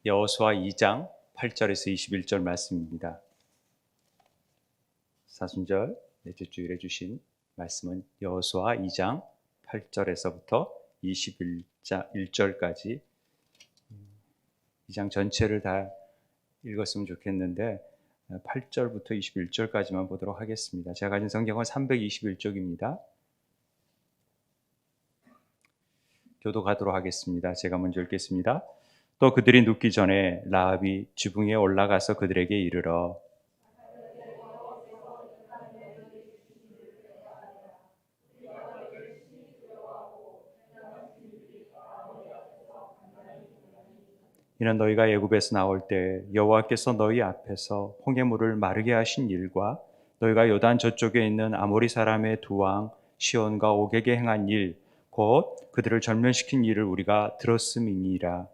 여호수아 2장 8절에서 21절 말씀입니다. 사순절 넷째 주일에 주신 말씀은 여호수아 2장 8절에서부터 21절까지 2장 전체를 다 읽었으면 좋겠는데 8절부터 21절까지만 보도록 하겠습니다. 제가 가진 성경은 321쪽입니다. 교독하도록 하겠습니다. 제가 먼저 읽겠습니다. 또 그들이 눕기 전에 라합이 지붕에 올라가서 그들에게 이르러 이는 너희가 애굽에서 나올 때 여호와께서 너희 앞에서 홍해물을 마르게 하신 일과 너희가 요단 저쪽에 있는 아모리 사람의 두 왕 시온과 옥에게 행한 일 곧 그들을 절면시킨 일을 우리가 들었음이니라.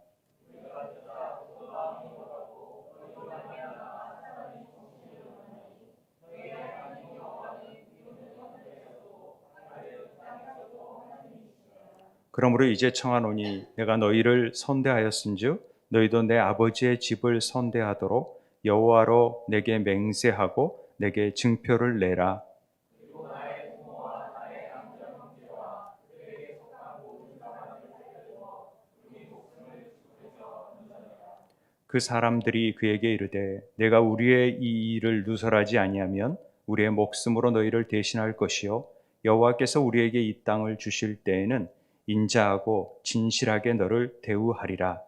그러므로 이제 청하노니 내가 너희를 선대하였은즉 너희도 내 아버지의 집을 선대하도록 여호와로 내게 맹세하고 내게 증표를 내라. 그 사람들이 그에게 이르되 내가 우리의 이 일을 누설하지 아니하면 우리의 목숨으로 너희를 대신할 것이요 여호와께서 우리에게 이 땅을 주실 때에는 인자하고 진실하게 너를 대우하리라.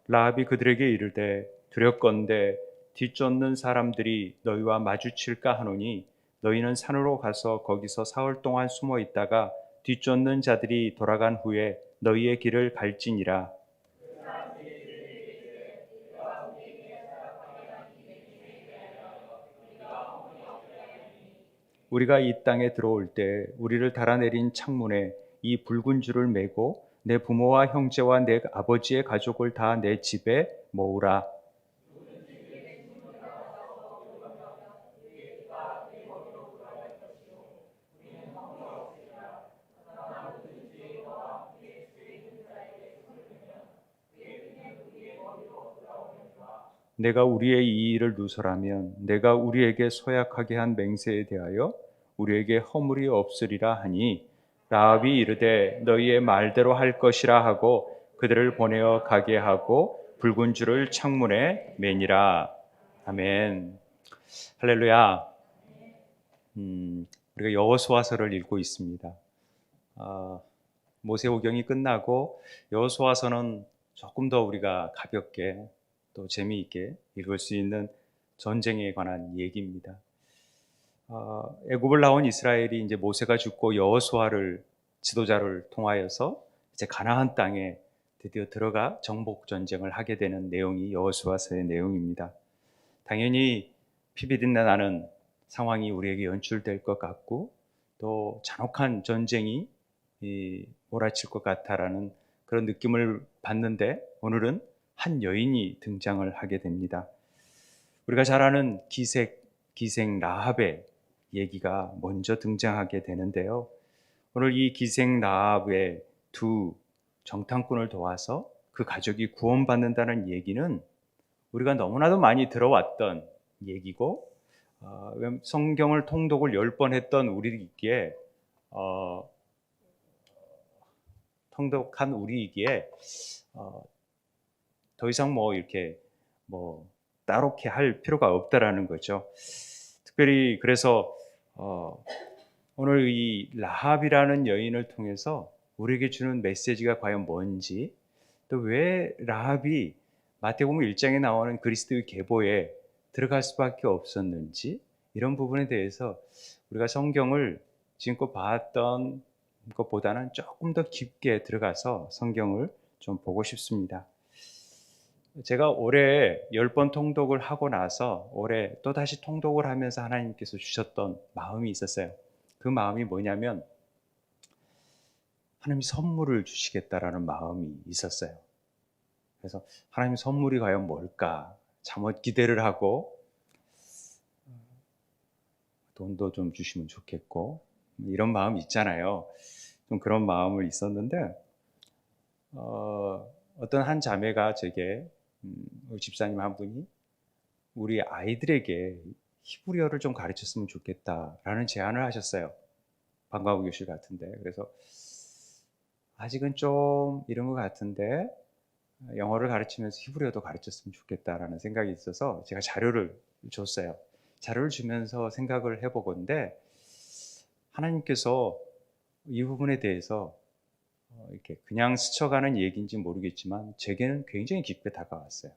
라합이 그들에게 이르되 두렵건대 뒤쫓는 사람들이 너희와 마주칠까 하노니 너희는 산으로 가서 거기서 사흘 동안 숨어 있다가 뒤쫓는 자들이 돌아간 후에 너희의 길을 갈지니라. 우리가 이 땅에 들어올 때 우리를 달아내린 창문에 이 붉은 줄을 매고 내 부모와 형제와 내 아버지의 가족을 다 내 집에 모으라. 내가 우리의 이 일을 누설하면 내가 우리에게 소약하게 한 맹세에 대하여 우리에게 허물이 없으리라 하니 라합이 이르되 너희의 말대로 할 것이라 하고 그들을 보내어 가게 하고 붉은 줄을 창문에 매니라. 아멘. 할렐루야. 우리가 여호수아서를 읽고 있습니다. 모세오경이 끝나고 여호수아서는 조금 더 우리가 가볍게 또 재미있게 읽을 수 있는 전쟁에 관한 얘기입니다. 애굽을 나온 이스라엘이 이제 모세가 죽고 여호수아를 지도자를 통하여서 이제 가나안 땅에 드디어 들어가 정복 전쟁을 하게 되는 내용이 여호수아서의 내용입니다. 당연히 피비린내 나는 상황이 우리에게 연출될 것 같고 또 잔혹한 전쟁이 몰아칠 것 같다라는 그런 느낌을 받는데 오늘은 한 여인이 등장을 하게 됩니다. 우리가 잘 아는 기생 라합의 얘기가 먼저 등장하게 되는데요. 오늘 이 기생 라합의 두 정탐꾼을 도와서 그 가족이 구원받는다는 얘기는 우리가 너무나도 많이 들어왔던 얘기고 성경을 통독을 10번 했던 우리이기에 통독한 우리이기에 더 이상 이렇게 따롭게 할 필요가 없다라는 거죠. 특별히 그래서 오늘 이 라합이라는 여인을 통해서 우리에게 주는 메시지가 과연 뭔지, 또 왜 라합이 마태복음 1장에 나오는 그리스도의 계보에 들어갈 수밖에 없었는지, 이런 부분에 대해서 우리가 성경을 지금껏 봤던 것보다는 조금 더 깊게 들어가서 성경을 좀 보고 싶습니다. 제가 올해 10번 통독을 하고 나서 올해 또 다시 통독을 하면서 하나님께서 주셨던 마음이 있었어요. 그 마음이 뭐냐면 하나님이 선물을 주시겠다라는 마음이 있었어요. 그래서 하나님 선물이 과연 뭘까? 잠옷 기대를 하고 돈도 좀 주시면 좋겠고 이런 마음이 있잖아요. 좀 그런 마음을 있었는데 어떤 한 자매가 제게 우리 집사님 한 분이 우리 아이들에게 히브리어를 좀 가르쳤으면 좋겠다라는 제안을 하셨어요. 방과후 교실 같은데. 그래서 아직은 좀 이런 것 같은데 영어를 가르치면서 히브리어도 가르쳤으면 좋겠다라는 생각이 있어서 제가 자료를 줬어요. 자료를 주면서 생각을 해보건데 하나님께서 이 부분에 대해서 이렇게 그냥 스쳐가는 얘기인지 모르겠지만 제게는 굉장히 깊게 다가왔어요.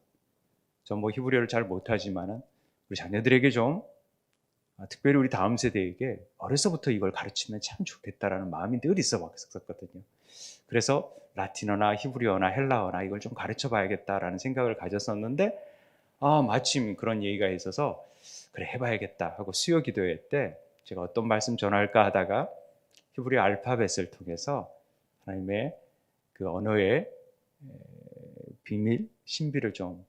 전 뭐 히브리어를 잘 못하지만은 우리 자녀들에게 좀 특별히 우리 다음 세대에게 어려서부터 이걸 가르치면 참 좋겠다라는 마음이 늘 있었거든요. 그래서 라틴어나 히브리어나 헬라어나 이걸 좀 가르쳐 봐야겠다라는 생각을 가졌었는데 마침 그런 얘기가 있어서 그래 해봐야겠다 하고 수요 기도회 때 제가 어떤 말씀 전할까 하다가 히브리어 알파벳을 통해서 하나님의 그 언어의 비밀, 신비를 좀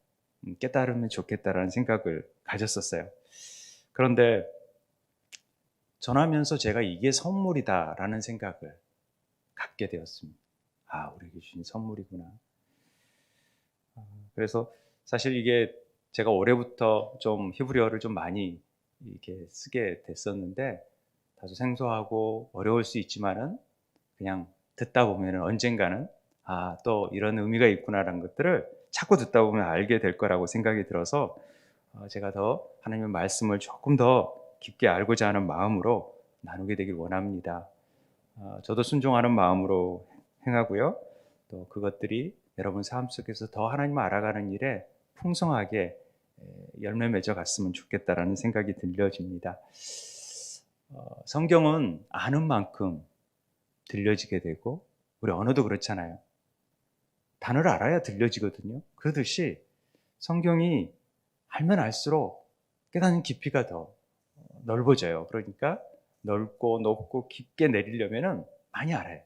깨달으면 좋겠다라는 생각을 가졌었어요. 그런데 전하면서 제가 이게 선물이다라는 생각을 갖게 되었습니다. 우리에게 주신 선물이구나. 그래서 사실 이게 제가 올해부터 좀 히브리어를 좀 많이 이렇게 쓰게 됐었는데 다소 생소하고 어려울 수 있지만은 그냥 듣다 보면은 언젠가는 또 이런 의미가 있구나라는 것들을 자꾸 듣다 보면 알게 될 거라고 생각이 들어서 제가 더 하나님의 말씀을 조금 더 깊게 알고자 하는 마음으로 나누게 되길 원합니다. 저도 순종하는 마음으로 행하고요. 또 그것들이 여러분 삶 속에서 더 하나님을 알아가는 일에 풍성하게 열매 맺어 갔으면 좋겠다라는 생각이 들려집니다. 성경은 아는 만큼 들려지게 되고 우리 언어도 그렇잖아요. 단어를 알아야 들려지거든요. 그러듯이 성경이 알면 알수록 깨닫는 깊이가 더 넓어져요. 그러니까 넓고 높고 깊게 내리려면은 많이 알아야 돼요.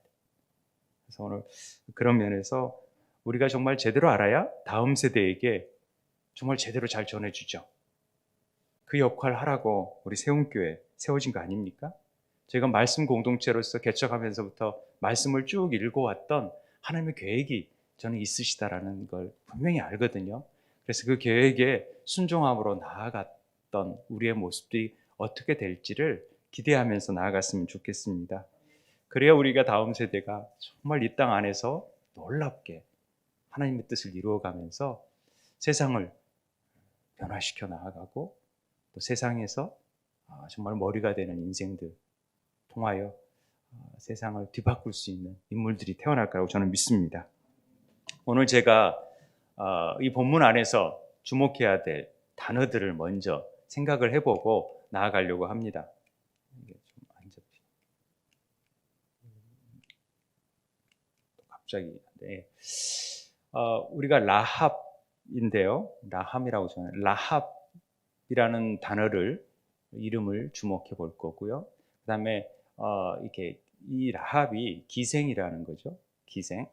그래서 오늘 그런 면에서 우리가 정말 제대로 알아야 다음 세대에게 정말 제대로 잘 전해주죠. 그 역할을 하라고 우리 세움교회 세워진 거 아닙니까? 제가 말씀 공동체로서 개척하면서부터 말씀을 쭉 읽어왔던 하나님의 계획이 저는 있으시다라는 걸 분명히 알거든요. 그래서 그 계획에 순종함으로 나아갔던 우리의 모습들이 어떻게 될지를 기대하면서 나아갔으면 좋겠습니다. 그래야 우리가 다음 세대가 정말 이 땅 안에서 놀랍게 하나님의 뜻을 이루어가면서 세상을 변화시켜 나아가고 또 세상에서 정말 머리가 되는 인생들 통하여 세상을 뒤바꿀 수 있는 인물들이 태어날 거라고 저는 믿습니다. 오늘 제가 이 본문 안에서 주목해야 될 단어들을 먼저 생각을 해보고 나아가려고 합니다. 이게 좀 안 잡히. 갑자기. 네. 우리가 라합인데요. 라함이라고 저는 라합이라는 단어를 이름을 주목해 볼 거고요. 그다음에 이렇게 이 라합이 기생이라는 거죠. 기생.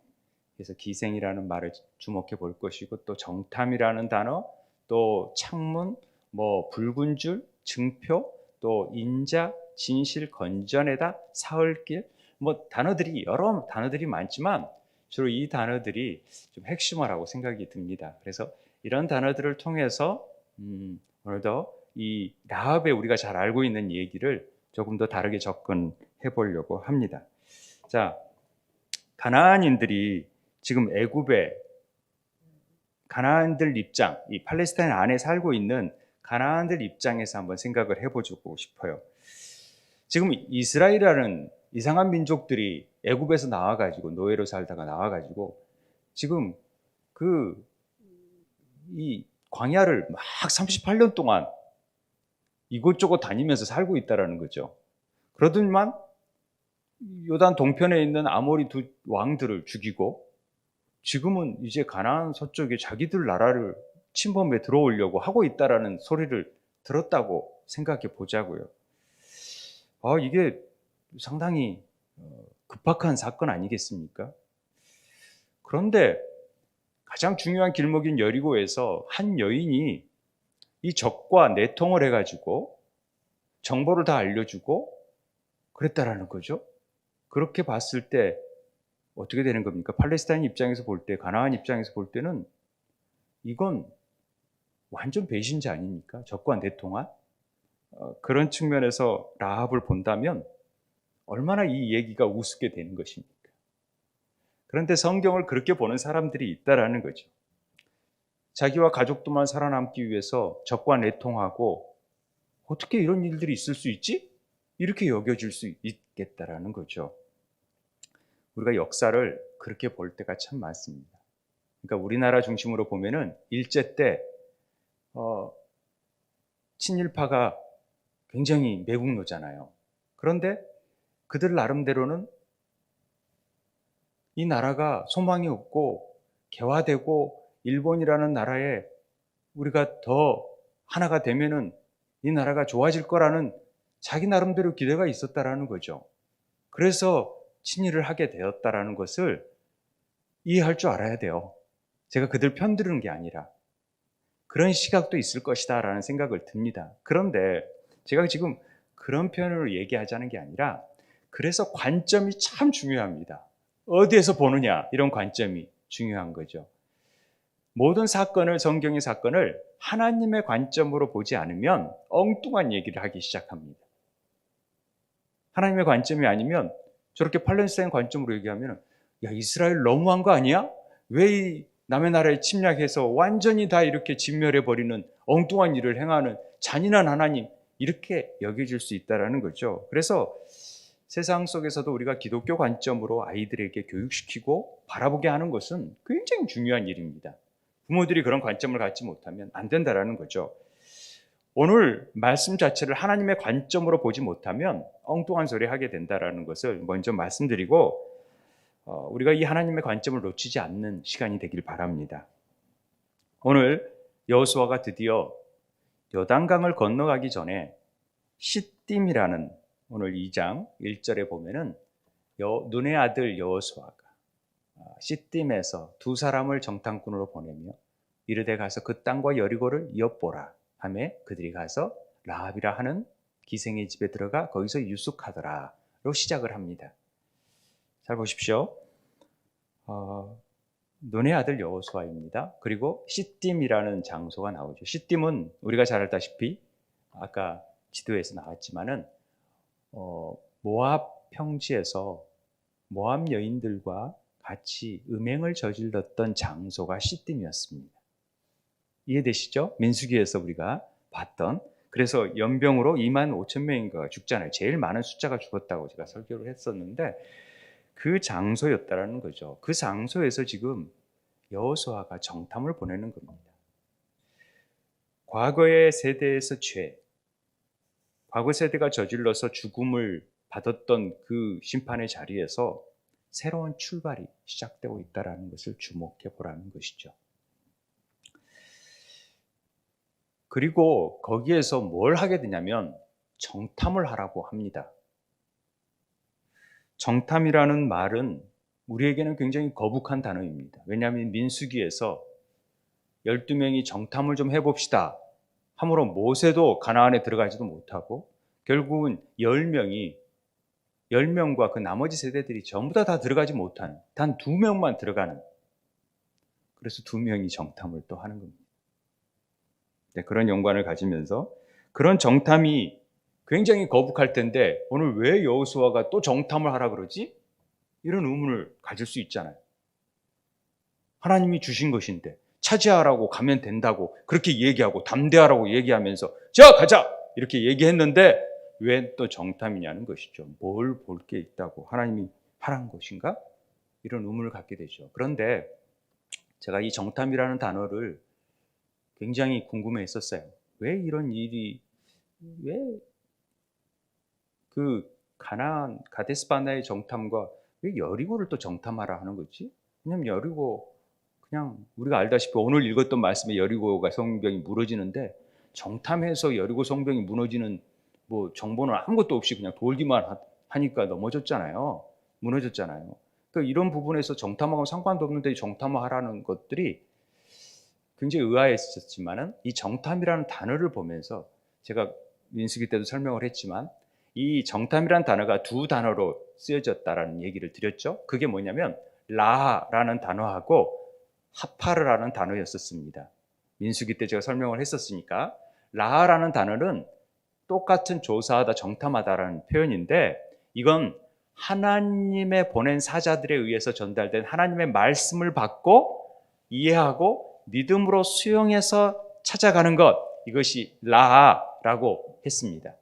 그래서 기생이라는 말을 주목해 볼 것이고 또 정탐이라는 단어, 또 창문, 뭐 붉은 줄, 증표, 또 인자, 진실, 건전에다, 사흘길, 뭐 단어들이 여러 단어들이 많지만 주로 이 단어들이 좀 핵심어라고 생각이 듭니다. 그래서 이런 단어들을 통해서 오늘도 이 라합의 우리가 잘 알고 있는 얘기를 조금 더 다르게 접근해 보려고 합니다. 자, 가나안인들이 지금 애굽에 가나안들 입장, 이 팔레스타인 안에 살고 있는 가나안들 입장에서 한번 생각을 해보고 싶어요. 지금 이스라엘이라는 이상한 민족들이 애굽에서 나와가지고 노예로 살다가 나와가지고 지금 이 광야를 막 38년 동안 이곳저곳 다니면서 살고 있다라는 거죠. 그러더니만 요단 동편에 있는 아모리 두 왕들을 죽이고 지금은 이제 가나안 서쪽에 자기들 나라를 침범해 들어오려고 하고 있다라는 소리를 들었다고 생각해 보자고요. 이게 상당히 급박한 사건 아니겠습니까? 그런데 가장 중요한 길목인 여리고에서 한 여인이 이 적과 내통을 해가지고 정보를 다 알려주고 그랬다라는 거죠. 그렇게 봤을 때 어떻게 되는 겁니까? 팔레스타인 입장에서 볼 때, 가나안 입장에서 볼 때는 이건 완전 배신자 아닙니까? 적과 내통한? 그런 측면에서 라합을 본다면 얼마나 이 얘기가 우습게 되는 것입니까? 그런데 성경을 그렇게 보는 사람들이 있다라는 거죠. 자기와 가족들만 살아남기 위해서 적과 내통하고 어떻게 이런 일들이 있을 수 있지? 이렇게 여겨질 수 있겠다라는 거죠. 우리가 역사를 그렇게 볼 때가 참 많습니다. 그러니까 우리나라 중심으로 보면은 일제 때 친일파가 굉장히 매국노잖아요. 그런데 그들 나름대로는 이 나라가 소망이 없고 개화되고 일본이라는 나라에 우리가 더 하나가 되면은 이 나라가 좋아질 거라는 자기 나름대로 기대가 있었다라는 거죠. 그래서 친일을 하게 되었다라는 것을 이해할 줄 알아야 돼요. 제가 그들 편드는 게 아니라 그런 시각도 있을 것이다라는 생각을 듭니다. 그런데 제가 지금 그런 표현으로 얘기하자는 게 아니라 그래서 관점이 참 중요합니다. 어디에서 보느냐 이런 관점이 중요한 거죠. 모든 사건을 성경의 사건을 하나님의 관점으로 보지 않으면 엉뚱한 얘기를 하기 시작합니다. 하나님의 관점이 아니면 저렇게 팔레스타인 관점으로 얘기하면 야 이스라엘 너무한 거 아니야? 왜 이 남의 나라에 침략해서 완전히 다 이렇게 진멸해버리는 엉뚱한 일을 행하는 잔인한 하나님 이렇게 여겨질 수 있다는 거죠. 그래서 세상 속에서도 우리가 기독교 관점으로 아이들에게 교육시키고 바라보게 하는 것은 굉장히 중요한 일입니다. 부모들이 그런 관점을 갖지 못하면 안 된다는 거죠. 오늘 말씀 자체를 하나님의 관점으로 보지 못하면 엉뚱한 소리 하게 된다는 것을 먼저 말씀드리고 우리가 이 하나님의 관점을 놓치지 않는 시간이 되길 바랍니다. 오늘 여호수아가 드디어 요단강을 건너가기 전에 시딤이라는 오늘 2장 1절에 보면은 눈의 아들 여호수아가 시딤에서 두 사람을 정탐꾼으로 보내며 이르되 가서 그 땅과 여리고를 엿보라 하며 그들이 가서 라합이라 하는 기생의 집에 들어가 거기서 유숙하더라로 시작을 합니다. 잘 보십시오. 눈의 아들 여호수아입니다. 그리고 시딤이라는 장소가 나오죠. 시딤은 우리가 잘 알다시피 아까 지도에서 나왔지만은 모압 평지에서 모압 여인들과 같이 음행을 저질렀던 장소가 시딤이었습니다. 이해되시죠? 민수기에서 우리가 봤던 그래서 연병으로 25,000명인가 죽잖아요. 제일 많은 숫자가 죽었다고 제가 설교를 했었는데 그 장소였다라는 거죠. 그 장소에서 지금 여호수아가 정탐을 보내는 겁니다. 과거의 세대에서 과거 세대가 저질러서 죽음을 받았던 그 심판의 자리에서 새로운 출발이 시작되고 있다는 것을 주목해 보라는 것이죠. 그리고 거기에서 뭘 하게 되냐면 정탐을 하라고 합니다. 정탐이라는 말은 우리에게는 굉장히 거북한 단어입니다. 왜냐하면 민수기에서 12명이 정탐을 좀 해봅시다 함으로 모세도 가나안에 들어가지도 못하고 결국은 10명과 그 나머지 세대들이 전부 다 들어가지 못하는 단 2명만 들어가는 그래서 2명이 정탐을 또 하는 겁니다. 네, 그런 연관을 가지면서 그런 정탐이 굉장히 거북할 텐데 오늘 왜 여호수아가 또 정탐을 하라 그러지? 이런 의문을 가질 수 있잖아요. 하나님이 주신 것인데 차지하라고 가면 된다고 그렇게 얘기하고 담대하라고 얘기하면서 자 가자 이렇게 얘기했는데 왜 또 정탐이냐는 것이죠. 뭘 볼 게 있다고 하나님이 하라는 것인가? 이런 의문을 갖게 되죠. 그런데 제가 이 정탐이라는 단어를 굉장히 궁금해했었어요. 왜 이런 일이 왜 그 가나안 가데스 바네아의 정탐과 왜 여리고를 또 정탐하라 하는 거지? 왜냐면 여리고 그냥 우리가 알다시피 오늘 읽었던 말씀에 여리고가 성벽이 무너지는데 정탐해서 여리고 성벽이 무너지는 뭐 정보는 아무것도 없이 그냥 돌기만 하니까 넘어졌잖아요. 무너졌잖아요. 그러니까 이런 부분에서 정탐하고 상관도 없는데 정탐하라는 것들이 굉장히 의아했었지만은 이 정탐이라는 단어를 보면서 제가 민수기 때도 설명을 했지만 이 정탐이라는 단어가 두 단어로 쓰여졌다라는 얘기를 드렸죠. 그게 뭐냐면 라라는 단어하고 하파르라는 단어였었습니다. 민수기 때 제가 설명을 했었으니까 라라는 단어는 똑같은 조사하다, 정탐하다라는 표현인데 이건 하나님의 보낸 사자들에 의해서 전달된 하나님의 말씀을 받고 이해하고 믿음으로 수용해서 찾아가는 것, 이것이 라라고 했습니다.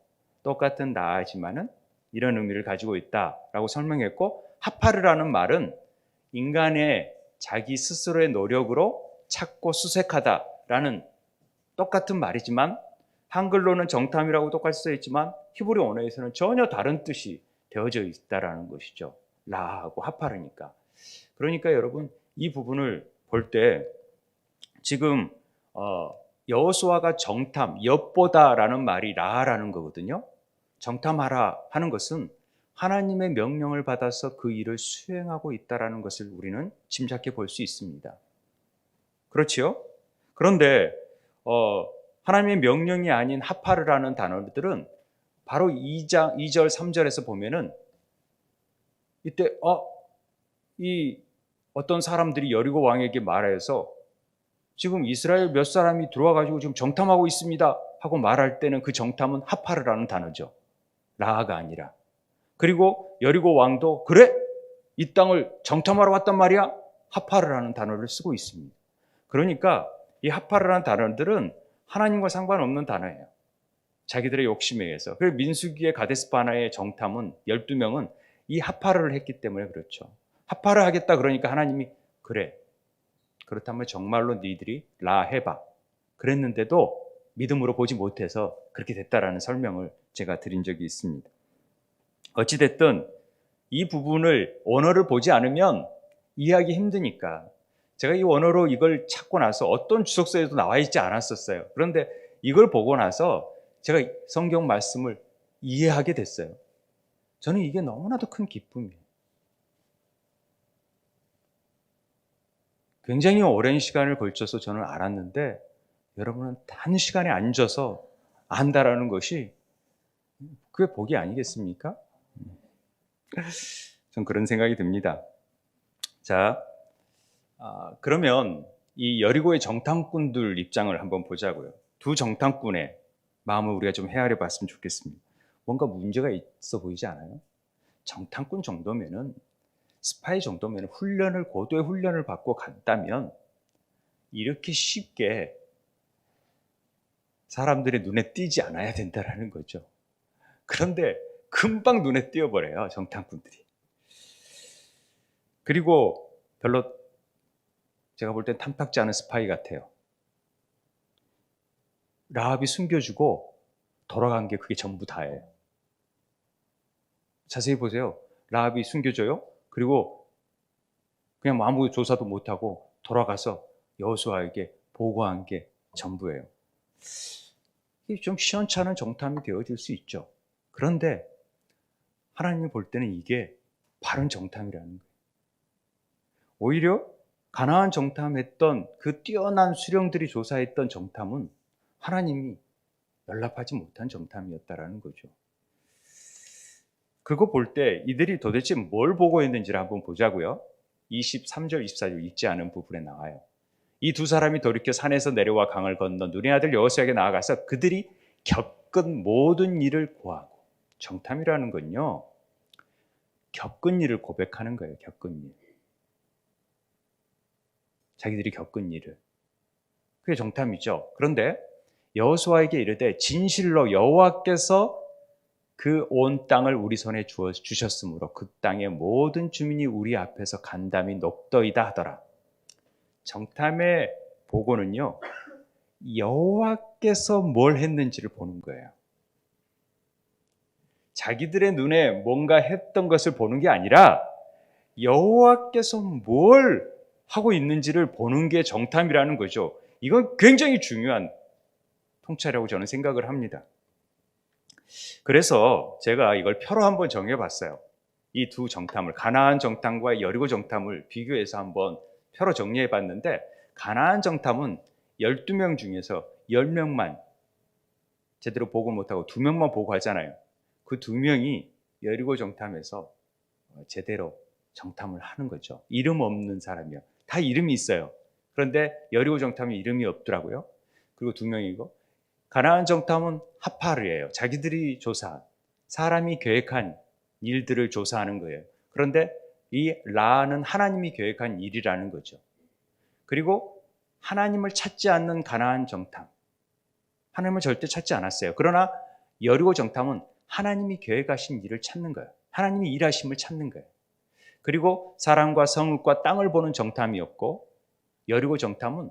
똑같은 라지만은 이런 의미를 가지고 있다라고 설명했고, 하파르라는 말은 인간의 자기 스스로의 노력으로 찾고 수색하다라는 똑같은 말이지만 한글로는 정탐이라고 똑같이 써 있지만 히브리 언어에서는 전혀 다른 뜻이 되어져 있다라는 것이죠. 라하고 하파르니까. 그러니까 여러분 이 부분을 볼 때 지금 여호수아가 정탐, 엿보다라는 말이 라하라는 거거든요. 정탐하라 하는 것은 하나님의 명령을 받아서 그 일을 수행하고 있다라는 것을 우리는 짐작해 볼 수 있습니다. 그렇지요? 그런데 하나님의 명령이 아닌 하파르라는 단어들은 바로 2장 2절 3절에서 보면은 이때 이 어떤 사람들이 여리고 왕에게 말해서 지금 이스라엘 몇 사람이 들어와 가지고 지금 정탐하고 있습니다 하고 말할 때는 그 정탐은 하파르라는 단어죠. 라하가 아니라. 그리고 여리고 왕도 그래? 이 땅을 정탐하러 왔단 말이야? 하파르라는 단어를 쓰고 있습니다. 그러니까 이 하파르라는 단어들은 하나님과 상관없는 단어예요. 자기들의 욕심에 의해서. 그리고 민수기의 가데스바나의 정탐은 12명은 이 하파르를 했기 때문에 그렇죠. 하파르 하겠다 그러니까 하나님이 그래. 그렇다면 정말로 니들이 라 해봐. 그랬는데도 믿음으로 보지 못해서 그렇게 됐다라는 설명을 제가 드린 적이 있습니다. 어찌됐든 이 부분을 원어를 보지 않으면 이해하기 힘드니까 제가 이 원어로 이걸 찾고 나서 어떤 주석서에도 나와 있지 않았었어요. 그런데 이걸 보고 나서 제가 성경 말씀을 이해하게 됐어요. 저는 이게 너무나도 큰 기쁨이에요. 굉장히 오랜 시간을 걸쳐서 저는 알았는데 여러분은 단시간에 앉아서 안다라는 것이 그게 복이 아니겠습니까? 전 그런 생각이 듭니다. 자, 그러면 이 여리고의 정탐꾼들 입장을 한번 보자고요. 두 정탐꾼의 마음을 우리가 좀 헤아려 봤으면 좋겠습니다. 뭔가 문제가 있어 보이지 않아요? 정탐꾼 정도면은 스파이 정도면 고도의 훈련을 받고 갔다면 이렇게 쉽게 사람들의 눈에 띄지 않아야 된다는 거죠. 그런데 금방 눈에 띄어버려요, 정탐꾼들이. 그리고 별로 제가 볼 땐 탐탁지 않은 스파이 같아요. 라합이 숨겨주고 돌아간 게 그게 전부 다예요. 자세히 보세요. 라합이 숨겨줘요. 그리고 그냥 아무 조사도 못하고 돌아가서 여호수아에게 보고한 게 전부예요. 이게 좀 시원찮은 정탐이 되어질 수 있죠. 그런데 하나님이 볼 때는 이게 바른 정탐이라는 거예요. 오히려 가나안 정탐했던 그 뛰어난 수령들이 조사했던 정탐은 하나님이 연락하지 못한 정탐이었다라는 거죠. 그거 볼 때 이들이 도대체 뭘 보고 있는지를 한번 보자고요. 23절, 24절 읽지 않은 부분에 나와요. 이 두 사람이 돌이켜 산에서 내려와 강을 건너 눈의 아들 여호수아에게 나아가서 그들이 겪은 모든 일을 고하고, 정탐이라는 건요, 겪은 일을 고백하는 거예요. 겪은 일. 자기들이 겪은 일을. 그게 정탐이죠. 그런데 여호수아에게 이르되 진실로 여호와께서 그 온 땅을 우리 손에 주셨으므로 그 땅의 모든 주민이 우리 앞에서 간담이 녹더이다 하더라. 정탐의 보고는요, 여호와께서 뭘 했는지를 보는 거예요. 자기들의 눈에 뭔가 했던 것을 보는 게 아니라 여호와께서 뭘 하고 있는지를 보는 게 정탐이라는 거죠. 이건 굉장히 중요한 통찰이라고 저는 생각을 합니다. 그래서 제가 이걸 표로 한번 정해봤어요. 이 두 정탐을, 가나안 정탐과 여리고 정탐을 비교해서 한번 표로 정리해봤는데, 가나안 정탐은 12명 중에서 10명만 제대로 보고 못하고 2명만 보고 하잖아요. 그 두 명이 여리고 정탐에서 제대로 정탐을 하는 거죠. 이름 없는 사람이요. 다 이름이 있어요. 그런데 여리고 정탐은 이름이 없더라고요. 그리고 두 명이고, 가나안 정탐은 하파르예요. 자기들이 조사한, 사람이 계획한 일들을 조사하는 거예요. 그런데 이 라는 하나님이 계획한 일이라는 거죠. 그리고 하나님을 찾지 않는 가나안 정탐, 하나님을 절대 찾지 않았어요. 그러나 여리고 정탐은 하나님이 계획하신 일을 찾는 거예요. 하나님이 일하심을 찾는 거예요. 그리고 사람과 성읍과 땅을 보는 정탐이었고, 여리고 정탐은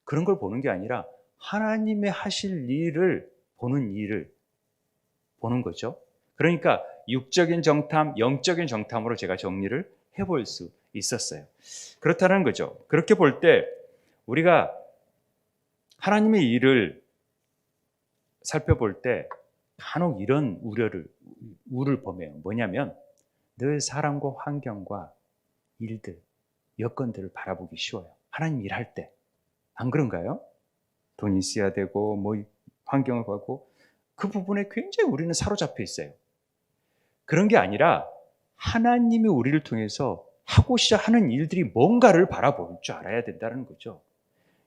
그런 걸 보는 게 아니라 하나님의 하실 일을 보는 거죠. 그러니까 육적인 정탐, 영적인 정탐으로 제가 정리를 해볼 수 있었어요. 그렇다는 거죠. 그렇게 볼 때 우리가 하나님의 일을 살펴볼 때 간혹 이런 우를 범해요. 뭐냐면 늘 사람과 환경과 일들, 여건들을 바라보기 쉬워요. 하나님 일할 때. 안 그런가요? 돈이 있어야 되고 뭐 환경을 보고 그 부분에 굉장히 우리는 사로잡혀 있어요. 그런 게 아니라 하나님이 우리를 통해서 하고자 하는 일들이 뭔가를 바라볼 줄 알아야 된다는 거죠.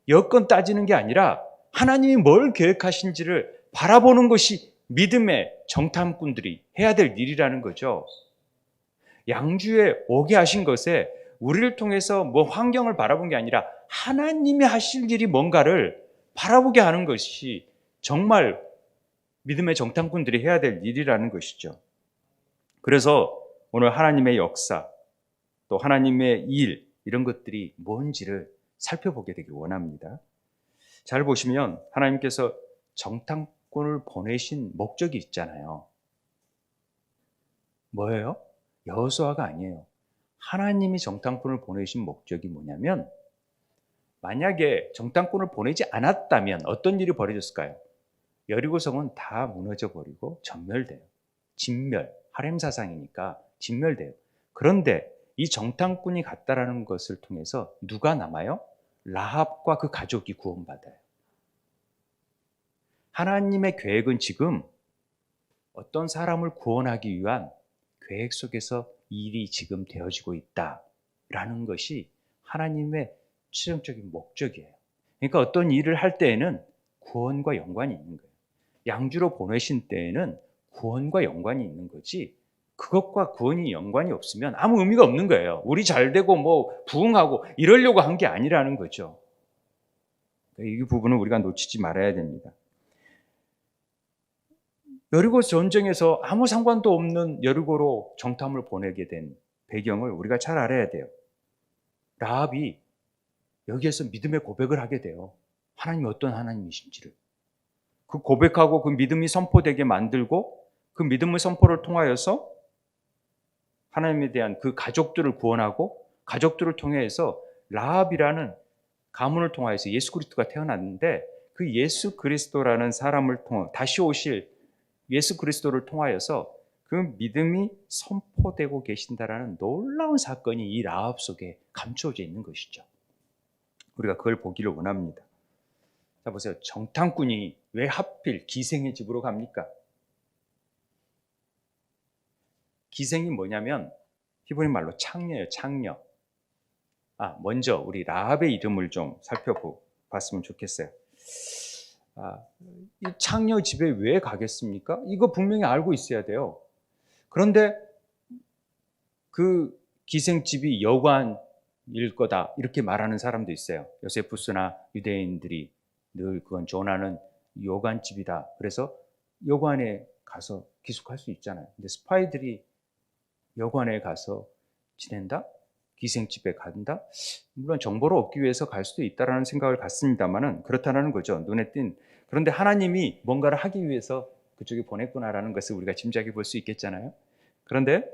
여건 따지는 게 아니라 하나님이 뭘 계획하신지를 바라보는 것이 믿음의 정탐꾼들이 해야 될 일이라는 거죠. 양주에 오게 하신 것에 우리를 통해서 뭐 환경을 바라본 게 아니라 하나님이 하실 일이 뭔가를 바라보게 하는 것이 정말 믿음의 정탐꾼들이 해야 될 일이라는 것이죠. 그래서 오늘 하나님의 역사, 또 하나님의 일, 이런 것들이 뭔지를 살펴보게 되길 원합니다. 잘 보시면 하나님께서 정탐꾼을 보내신 목적이 있잖아요. 뭐예요? 여호수아가 아니에요. 하나님이 정탐꾼을 보내신 목적이 뭐냐면, 만약에 정탐꾼을 보내지 않았다면 어떤 일이 벌어졌을까요? 여리고성은 다 무너져 버리고 전멸돼요. 진멸, 하렘 사상이니까 진멸돼요. 그런데 이 정탐꾼이 갔다라는 것을 통해서 누가 남아요? 라합과 그 가족이 구원받아요. 하나님의 계획은 지금 어떤 사람을 구원하기 위한 계획 속에서 일이 지금 되어지고 있다라는 것이 하나님의 최종적인 목적이에요. 그러니까 어떤 일을 할 때에는 구원과 연관이 있는 거예요. 양주로 보내신 때에는 구원과 연관이 있는 거지, 그것과 구원이 연관이 없으면 아무 의미가 없는 거예요. 우리 잘 되고 뭐 부흥하고 이러려고 한 게 아니라는 거죠. 이 부분은 우리가 놓치지 말아야 됩니다. 여리고 전쟁에서 아무 상관도 없는 여리고로 정탐을 보내게 된 배경을 우리가 잘 알아야 돼요. 라합이 여기에서 믿음의 고백을 하게 돼요. 하나님이 어떤 하나님이신지를. 그 고백하고 그 믿음이 선포되게 만들고, 그 믿음의 선포를 통하여서 하나님에 대한 그 가족들을 구원하고, 가족들을 통해서 라합이라는 가문을 통하여서 예수 그리스도가 태어났는데, 그 예수 그리스도라는 사람을 통해 다시 오실 예수 그리스도를 통하여서 그 믿음이 선포되고 계신다라는 놀라운 사건이 이 라합 속에 감춰져 있는 것이죠. 우리가 그걸 보기를 원합니다. 자, 보세요. 정탐꾼이 왜 하필 기생의 집으로 갑니까? 기생이 뭐냐면 히브리 말로 창녀예요. 창녀. 먼저 우리 라합의 이름을 좀 살펴봤으면 좋겠어요. 이 창녀 집에 왜 가겠습니까? 이거 분명히 알고 있어야 돼요. 그런데 그 기생집이 여관일 거다 이렇게 말하는 사람도 있어요. 요세푸스나 유대인들이 늘 그건 조나는 여관집이다. 그래서 여관에 가서 기숙할 수 있잖아요. 근데 스파이들이 여관에 가서 지낸다? 기생집에 간다? 물론 정보를 얻기 위해서 갈 수도 있다라는 생각을 갖습니다만은 그렇다는 거죠. 눈에 띈. 그런데 하나님이 뭔가를 하기 위해서 그쪽에 보냈구나라는 것을 우리가 짐작해 볼 수 있겠잖아요. 그런데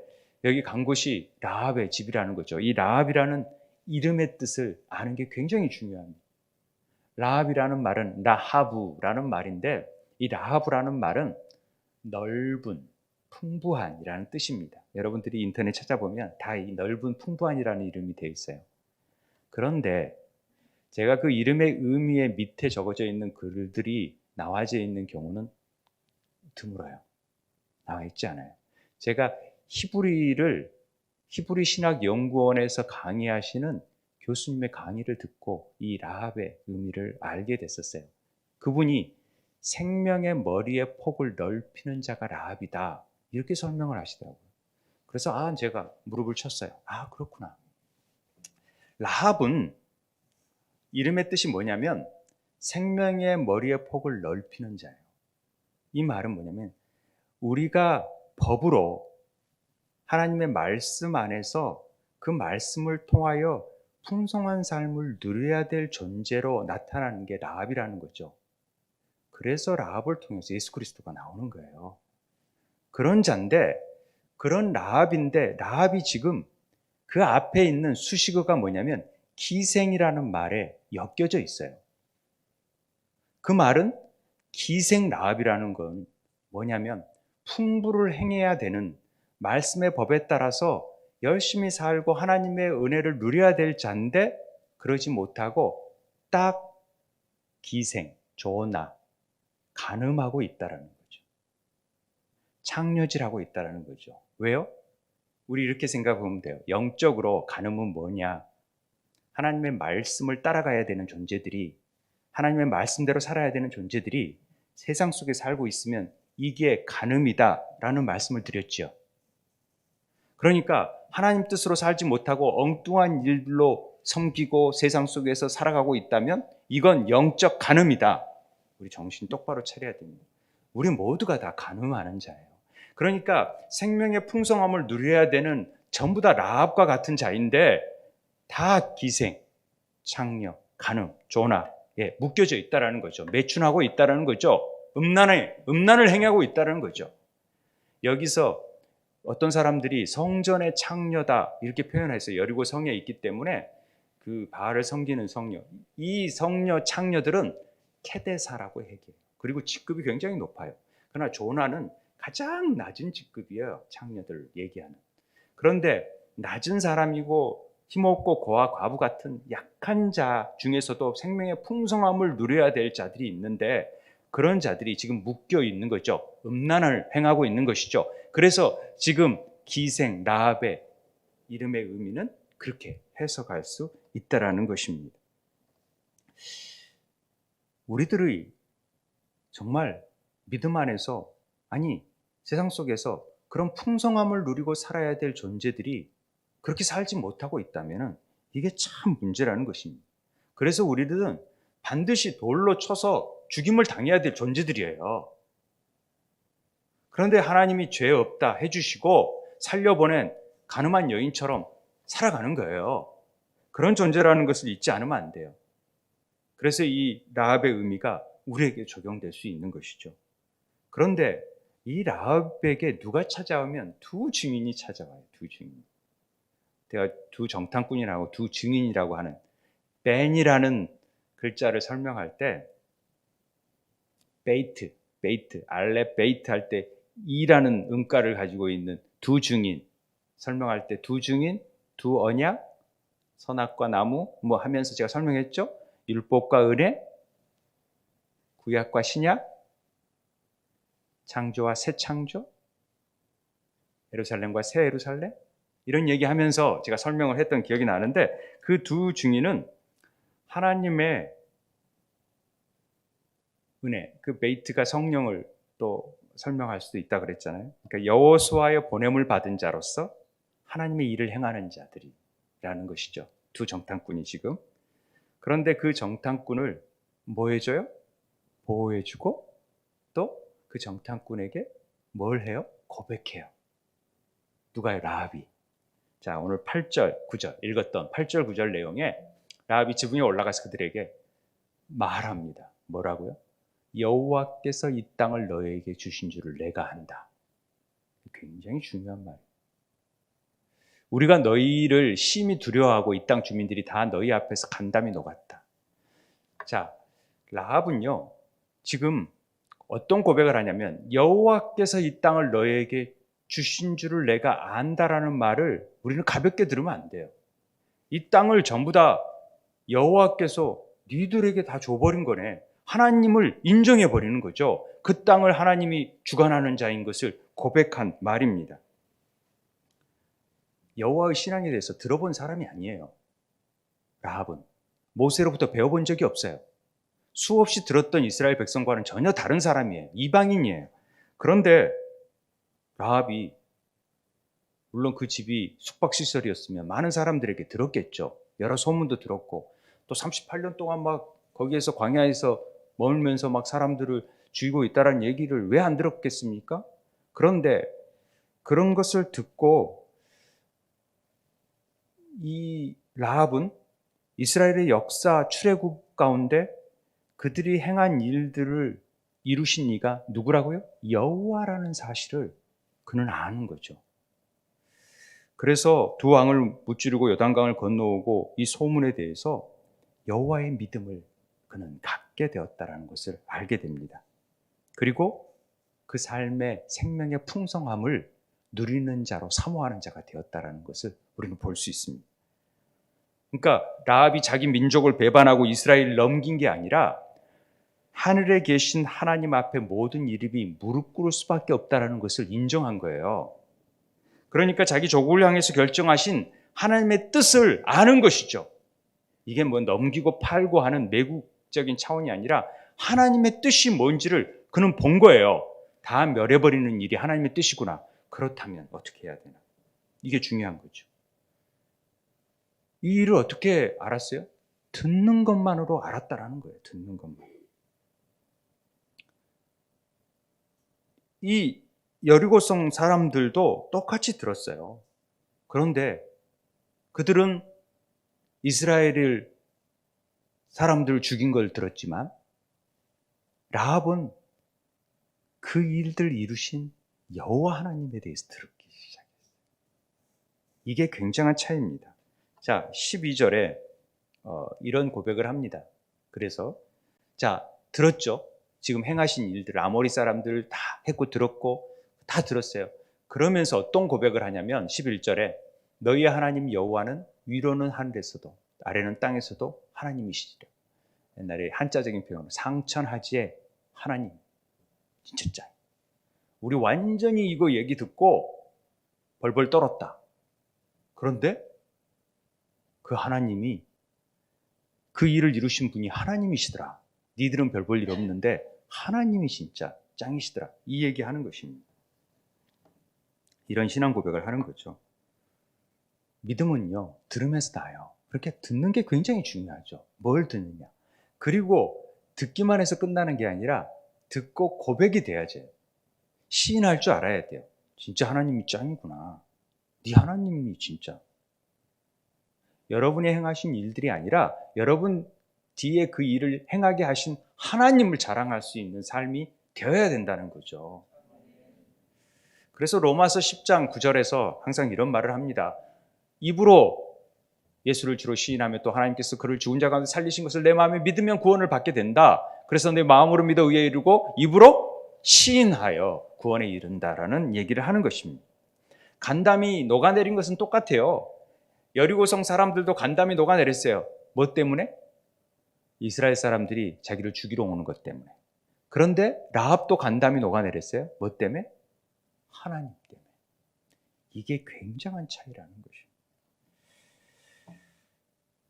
여기 간 곳이 라합의 집이라는 거죠. 이 라합이라는 이름의 뜻을 아는 게 굉장히 중요합니다. 라합이라는 말은 라하브라는 말인데, 이 라하브라는 말은 넓은, 풍부한이라는 뜻입니다. 여러분들이 인터넷 찾아보면 다 이 넓은, 풍부한이라는 이름이 되어 있어요. 그런데 제가 그 이름의 의미의 밑에 적어져 있는 글들이 나와져 있는 경우는 드물어요. 나와 있지 않아요. 제가 히브리 신학 연구원에서 강의하시는 교수님의 강의를 듣고 이 라합의 의미를 알게 됐었어요. 그분이 생명의 머리의 폭을 넓히는 자가 라합이다, 이렇게 설명을 하시더라고요. 그래서 제가 무릎을 쳤어요. 그렇구나. 라합은 이름의 뜻이 뭐냐면 생명의 머리의 폭을 넓히는 자예요. 이 말은 뭐냐면 우리가 법으로 하나님의 말씀 안에서 그 말씀을 통하여 풍성한 삶을 누려야 될 존재로 나타나는 게 라합이라는 거죠. 그래서 라합을 통해서 예수 그리스도가 나오는 거예요. 그런 자인데, 그런 라합인데, 라합이 지금 그 앞에 있는 수식어가 뭐냐면 기생이라는 말에 엮여져 있어요. 그 말은 기생 라합이라는 건 뭐냐면 풍부를 행해야 되는, 말씀의 법에 따라서 열심히 살고 하나님의 은혜를 누려야 될 자인데 그러지 못하고 딱 기생, 조나, 간음하고 있다라는 거죠. 창녀질하고 있다라는 거죠. 왜요? 우리 이렇게 생각하면 돼요. 영적으로 간음은 뭐냐? 하나님의 말씀을 따라가야 되는 존재들이, 하나님의 말씀대로 살아야 되는 존재들이 세상 속에 살고 있으면 이게 간음이다라는 말씀을 드렸죠. 그러니까 하나님 뜻으로 살지 못하고 엉뚱한 일로 섬기고 세상 속에서 살아가고 있다면 이건 영적 간음이다. 우리 정신 똑바로 차려야 됩니다. 우리 모두가 다 간음하는 자예요. 그러니까 생명의 풍성함을 누려야 되는 전부 다 라합과 같은 자인데 다 기생, 창녀, 간음, 조나에 묶여져 있다라는 거죠. 매춘하고 있다라는 거죠. 음란을 행하고 있다라는 거죠. 여기서 어떤 사람들이 성전의 창녀다 이렇게 표현해서 여리고 성에 있기 때문에 그 바알을 섬기는 성녀, 이 성녀 창녀들은 케데사라고 얘기해요. 그리고 직급이 굉장히 높아요. 그러나 조나는 가장 낮은 직급이에요. 창녀들 얘기하는. 그런데 낮은 사람이고 힘없고 고아 과부 같은 약한 자 중에서도 생명의 풍성함을 누려야 될 자들이 있는데 그런 자들이 지금 묶여 있는 거죠. 음란을 행하고 있는 것이죠. 그래서 지금 기생 라합의 이름의 의미는 그렇게 해석할 수 있다라는 것입니다. 우리들의 정말 믿음 안에서, 아니 세상 속에서 그런 풍성함을 누리고 살아야 될 존재들이 그렇게 살지 못하고 있다면 이게 참 문제라는 것입니다. 그래서 우리들은 반드시 돌로 쳐서 죽임을 당해야 될 존재들이에요. 그런데 하나님이 죄 없다 해주시고 살려보낸 가늠한 여인처럼 살아가는 거예요. 그런 존재라는 것을 잊지 않으면 안 돼요. 그래서 이 라합의 의미가 우리에게 적용될 수 있는 것이죠. 그런데 이 라합에게 누가 찾아오면 두 증인이 찾아와요. 두 증인. 제가 두 정탐꾼이라고 두 증인이라고 하는 벤이라는 글자를 설명할 때 베이트, 알렙 베이트 할 때 이라는 음가를 가지고 있는 두 증인, 설명할 때 두 증인, 두 언약, 선악과 나무 뭐 하면서 제가 설명했죠. 율법과 은혜, 구약과 신약, 창조와 새 창조, 예루살렘과 새 예루살렘, 이런 얘기하면서 제가 설명을 했던 기억이 나는데 그 두 증인은 하나님의 은혜, 그 베이트가 성령을 또 설명할 수도 있다 그랬잖아요. 그러니까 여호수아의 보냄을 받은 자로서 하나님의 일을 행하는 자들이라는 것이죠. 두 정탐꾼이 지금. 그런데 그 정탐꾼을 뭐 해줘요? 보호해주고 또 그 정탐꾼에게 뭘 해요? 고백해요. 누가요? 라합이. 자, 오늘 8절, 9절 읽었던 8절, 9절 내용에 라합이 지붕에 올라가서 그들에게 말합니다. 뭐라고요? 여호와께서 이 땅을 너에게 주신 줄을 내가 안다. 굉장히 중요한 말이에요. 우리가 너희를 심히 두려워하고 이 땅 주민들이 다 너희 앞에서 간담이 녹았다. 자, 라합은요 지금 어떤 고백을 하냐면 여호와께서 이 땅을 너에게 주신 줄을 내가 안다라는 말을 우리는 가볍게 들으면 안 돼요. 이 땅을 전부 다 여호와께서 니들에게 다 줘버린 거네. 하나님을 인정해 버리는 거죠. 그 땅을 하나님이 주관하는 자인 것을 고백한 말입니다. 여호와의 신앙에 대해서 들어본 사람이 아니에요. 라합은 모세로부터 배워본 적이 없어요. 수없이 들었던 이스라엘 백성과는 전혀 다른 사람이에요. 이방인이에요. 그런데 라합이, 물론 그 집이 숙박시설이었으면 많은 사람들에게 들었겠죠. 여러 소문도 들었고, 또 38년 동안 막 거기에서 광야에서 머물면서 막 사람들을 죽이고 있다는 얘기를 왜 안 들었겠습니까? 그런데 그런 것을 듣고 이 라합은 이스라엘의 역사 출애굽 가운데 그들이 행한 일들을 이루신 이가 누구라고요? 여호와라는 사실을 그는 아는 거죠. 그래서 두 왕을 무찌르고 요단강을 건너오고 이 소문에 대해서 여호와의 믿음을 그는 갖게 되었다는 것을 알게 됩니다. 그리고 그 삶의 생명의 풍성함을 누리는 자로 사모하는 자가 되었다는 것을 우리는 볼 수 있습니다. 그러니까 라합이 자기 민족을 배반하고 이스라엘을 넘긴 게 아니라 하늘에 계신 하나님 앞에 모든 이름이 무릎 꿇을 수밖에 없다는 것을 인정한 거예요. 그러니까 자기 조국을 향해서 결정하신 하나님의 뜻을 아는 것이죠. 이게 뭐 넘기고 팔고 하는 매국적인 차원이 아니라 하나님의 뜻이 뭔지를 그는 본 거예요. 다 멸해버리는 일이 하나님의 뜻이구나. 그렇다면 어떻게 해야 되나? 이게 중요한 거죠. 이 일을 어떻게 알았어요? 듣는 것만으로 알았다라는 거예요. 듣는 것만. 이 여리고성 사람들도 똑같이 들었어요. 그런데 그들은 이스라엘 사람들을 죽인 걸 들었지만 라합은 그 일들 이루신 여호와 하나님에 대해서 듣기 시작했어요. 이게 굉장한 차이입니다. 자, 12절에 이런 고백을 합니다. 그래서 자, 들었죠? 지금 행하신 일들, 아모리 사람들 다 했고 들었고 다 들었어요. 그러면서 어떤 고백을 하냐면 11절에 너희 하나님 여호와는 위로는 하늘에서도 아래는 땅에서도 하나님이시리라. 옛날에 한자적인 표현으로 상천하지의 하나님. 진짜 짱. 우리 완전히 이거 얘기 듣고 벌벌 떨었다. 그런데 그 하나님이 그 일을 이루신 분이 하나님이시더라. 니들은 별 볼 일 없는데 하나님이 진짜 짱이시더라. 이 얘기하는 것입니다. 이런 신앙 고백을 하는 거죠. 믿음은요, 들으면서 나요. 그렇게 듣는 게 굉장히 중요하죠. 뭘 듣느냐. 그리고 듣기만 해서 끝나는 게 아니라 듣고 고백이 돼야지. 시인할 줄 알아야 돼요. 진짜 하나님이 짱이구나. 네 하나님이 진짜. 여러분이 행하신 일들이 아니라 여러분 뒤에 그 일을 행하게 하신 하나님을 자랑할 수 있는 삶이 되어야 된다는 거죠. 그래서 로마서 10장 9절에서 항상 이런 말을 합니다. 입으로 예수를 주로 시인하며 또 하나님께서 그를 죽은 자 가운데 살리신 것을 내 마음에 믿으면 구원을 받게 된다. 그래서 내 마음으로 믿어 의에 이르고 입으로 시인하여 구원에 이른다라는 얘기를 하는 것입니다. 간담이 녹아내린 것은 똑같아요. 여리고성 사람들도 간담이 녹아내렸어요. 뭐 때문에? 이스라엘 사람들이 자기를 죽이러 오는 것 때문에. 그런데 라합도 간담이 녹아내렸어요. 뭐 때문에? 하나님 때문에. 이게 굉장한 차이라는 것이죠.